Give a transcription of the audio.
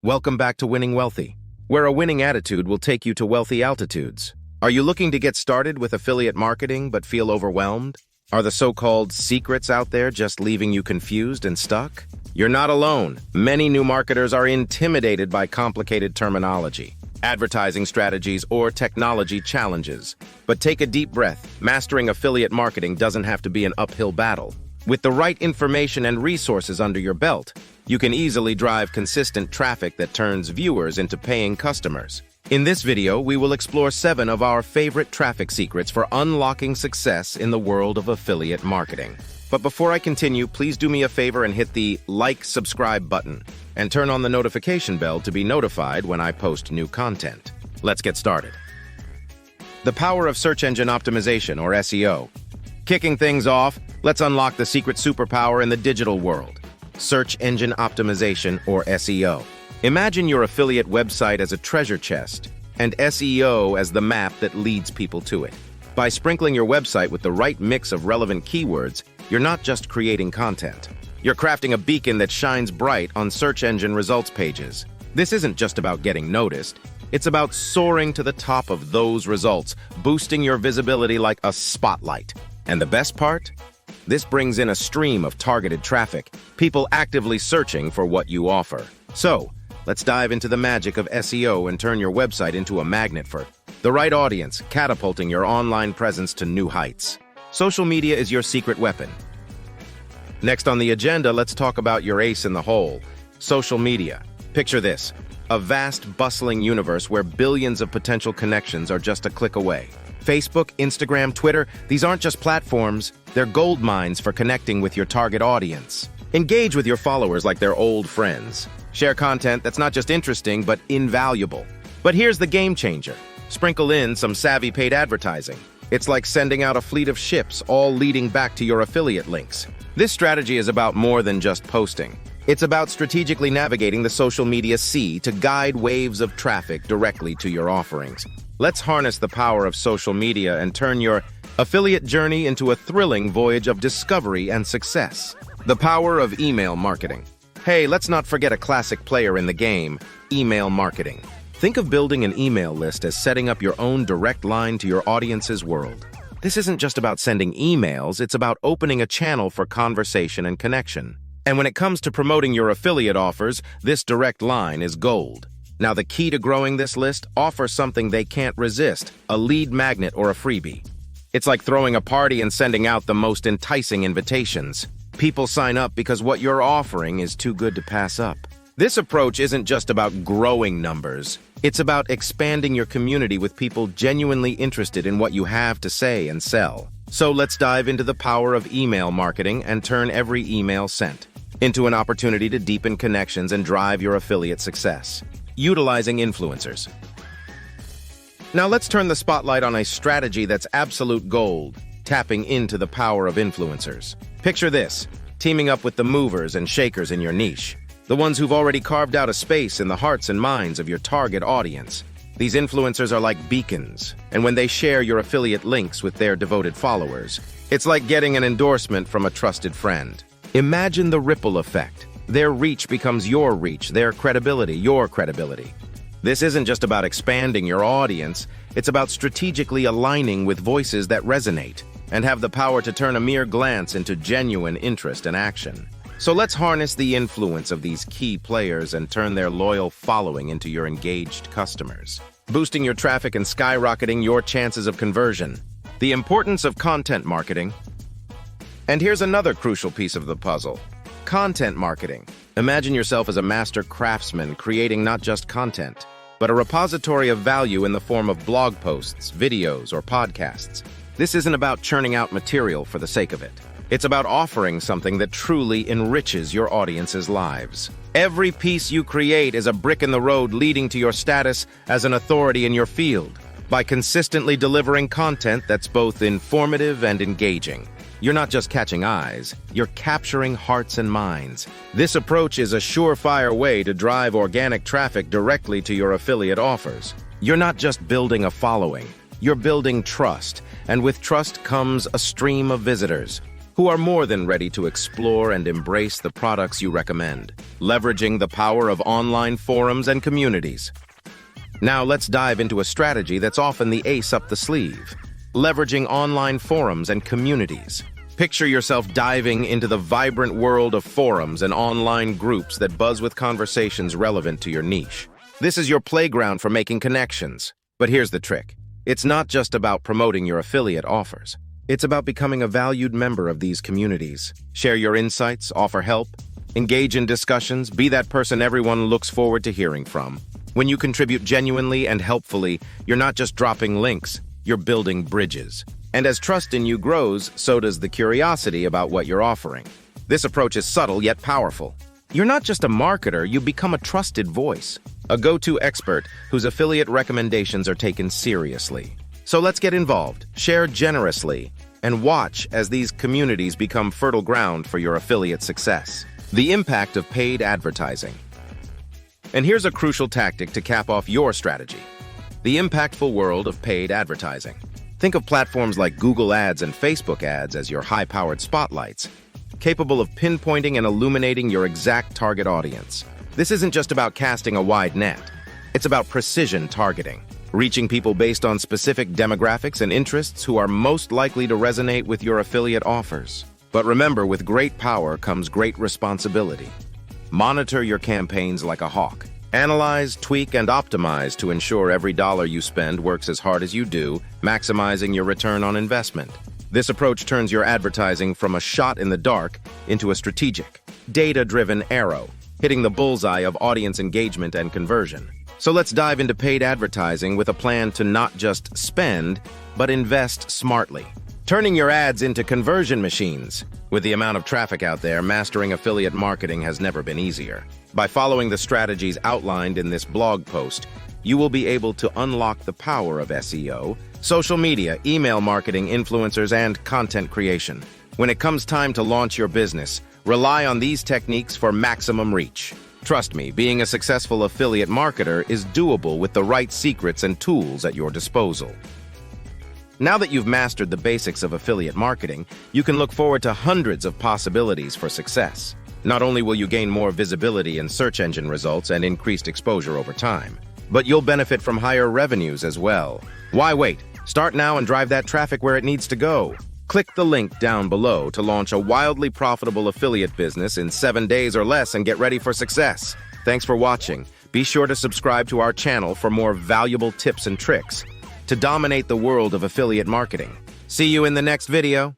Welcome back to Winning Wealthy, where a winning attitude will take you to wealthy altitudes. Are you looking to get started with affiliate marketing but feel overwhelmed? Are the so-called secrets out there just leaving you confused and stuck? You're not alone. Many new marketers are intimidated by complicated terminology, advertising strategies, or technology challenges. But take a deep breath. Mastering affiliate marketing doesn't have to be an uphill battle. With the right information and resources under your belt, you can easily drive consistent traffic that turns viewers into paying customers. In this video, we will explore 7 of our favorite traffic secrets for unlocking success in the world of affiliate marketing. But before I continue, please do me a favor and hit the subscribe button and turn on the notification bell to be notified when I post new content. Let's get started. The power of search engine optimization, or SEO. Kicking things off, let's unlock the secret superpower in the digital world: search engine optimization, or SEO. Imagine your affiliate website as a treasure chest and SEO as the map that leads people to it. By sprinkling your website with the right mix of relevant keywords, you're not just creating content. You're crafting a beacon that shines bright on search engine results pages. This isn't just about getting noticed. It's about soaring to the top of those results, boosting your visibility like a spotlight. And the best part? This brings in a stream of targeted traffic, people actively searching for what you offer. So, let's dive into the magic of SEO and turn your website into a magnet for the right audience, catapulting your online presence to new heights. Social media is your secret weapon. Next on the agenda, let's talk about your ace in the hole: social media. Picture this: a vast, bustling universe where billions of potential connections are just a click away. Facebook, Instagram, Twitter, these aren't just platforms, they're gold mines for connecting with your target audience. Engage with your followers like they're old friends. Share content that's not just interesting, but invaluable. But here's the game changer: sprinkle in some savvy paid advertising. It's like sending out a fleet of ships, all leading back to your affiliate links. This strategy is about more than just posting. It's about strategically navigating the social media sea to guide waves of traffic directly to your offerings. Let's harness the power of social media and turn your affiliate journey into a thrilling voyage of discovery and success. The power of email marketing. Hey, let's not forget a classic player in the game: email marketing. Think of building an email list as setting up your own direct line to your audience's world. This isn't just about sending emails, it's about opening a channel for conversation and connection. And when it comes to promoting your affiliate offers, this direct line is gold. Now, the key to growing this list: offer something they can't resist, a lead magnet or a freebie. It's like throwing a party and sending out the most enticing invitations. People sign up because what you're offering is too good to pass up. This approach isn't just about growing numbers. It's about expanding your community with people genuinely interested in what you have to say and sell. So let's dive into the power of email marketing and turn every email sent into an opportunity to deepen connections and drive your affiliate success. Utilizing influencers. Now let's turn the spotlight on a strategy that's absolute gold: tapping into the power of influencers. Picture this: teaming up with the movers and shakers in your niche, the ones who've already carved out a space in the hearts and minds of your target audience. These influencers are like beacons, and when they share your affiliate links with their devoted followers, it's like getting an endorsement from a trusted friend. Imagine the ripple effect. Their reach becomes your reach, their credibility, your credibility. This isn't just about expanding your audience, it's about strategically aligning with voices that resonate and have the power to turn a mere glance into genuine interest and action. So let's harness the influence of these key players and turn their loyal following into your engaged customers, boosting your traffic and skyrocketing your chances of conversion. The importance of content marketing. And here's another crucial piece of the puzzle: content marketing. Imagine yourself as a master craftsman creating not just content, but a repository of value in the form of blog posts, videos, or podcasts. This isn't about churning out material for the sake of it. It's about offering something that truly enriches your audience's lives. Every piece you create is a brick in the road leading to your status as an authority in your field. By consistently delivering content that's both informative and engaging, you're not just catching eyes, you're capturing hearts and minds. This approach is a surefire way to drive organic traffic directly to your affiliate offers. You're not just building a following, you're building trust, and with trust comes a stream of visitors who are more than ready to explore and embrace the products you recommend, leveraging the power of online forums and communities. Now let's dive into a strategy that's often the ace up the sleeve: leveraging online forums and communities. Picture yourself diving into the vibrant world of forums and online groups that buzz with conversations relevant to your niche. This is your playground for making connections. But here's the trick. It's not just about promoting your affiliate offers. It's about becoming a valued member of these communities. Share your insights, offer help, engage in discussions, be that person everyone looks forward to hearing from. When you contribute genuinely and helpfully, you're not just dropping links, you're building bridges. And as trust in you grows, so does the curiosity about what you're offering. This approach is subtle yet powerful. You're not just a marketer, you become a trusted voice, a go-to expert whose affiliate recommendations are taken seriously. So let's get involved, share generously, and watch as these communities become fertile ground for your affiliate success. The impact of paid advertising. And here's a crucial tactic to cap off your strategy: the impactful world of paid advertising. Think of platforms like Google Ads and Facebook Ads as your high-powered spotlights, capable of pinpointing and illuminating your exact target audience. This isn't just about casting a wide net. It's about precision targeting, reaching people based on specific demographics and interests who are most likely to resonate with your affiliate offers. But remember, with great power comes great responsibility. Monitor your campaigns like a hawk. Analyze, tweak, and optimize to ensure every dollar you spend works as hard as you do, maximizing your return on investment. This approach turns your advertising from a shot in the dark into a strategic, data-driven arrow, hitting the bullseye of audience engagement and conversion. So let's dive into paid advertising with a plan to not just spend, but invest smartly. Turning your ads into conversion machines. With the amount of traffic out there, mastering affiliate marketing has never been easier. By following the strategies outlined in this blog post, you will be able to unlock the power of SEO, social media, email marketing, influencers, and content creation. When it comes time to launch your business, rely on these techniques for maximum reach. Trust me, being a successful affiliate marketer is doable with the right secrets and tools at your disposal. Now that you've mastered the basics of affiliate marketing, you can look forward to hundreds of possibilities for success. Not only will you gain more visibility in search engine results and increased exposure over time, but you'll benefit from higher revenues as well. Why wait? Start now and drive that traffic where it needs to go. Click the link down below to launch a wildly profitable affiliate business in 7 days or less and get ready for success. Thanks for watching. Be sure to subscribe to our channel for more valuable tips and tricks to dominate the world of affiliate marketing. See you in the next video.